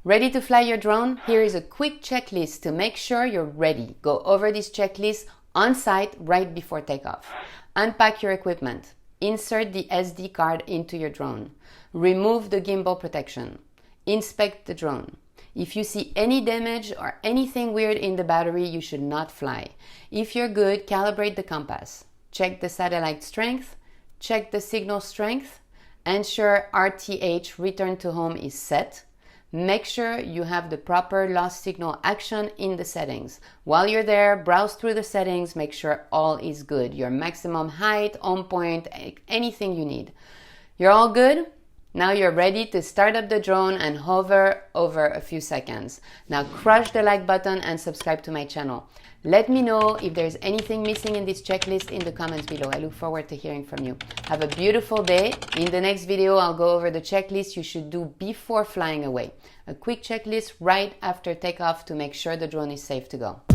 Ready to fly your drone? Here is a quick checklist to make sure you're ready. Go over this checklist on site right before takeoff. Unpack your equipment. Insert the SD card into your drone. Remove the gimbal protection. Inspect the drone. If you see any damage or anything weird in the battery, you should not fly. If you're good, calibrate the compass. Check the satellite strength. Check the signal strength. Ensure RTH return to home is set. Make sure you have the proper lost signal action in the settings. While you're there, browse through the settings, make sure all is good. Your maximum height, on point, anything you need. You're all good? Now you're ready to start up the drone and hover over a few seconds. Now crush the like button and subscribe to my channel. Let me know if there's anything missing in this checklist in the comments below. I look forward to hearing from you. Have a beautiful day. In the next video, I'll go over the checklist you should do before flying away. A quick checklist right after takeoff to make sure the drone is safe to go.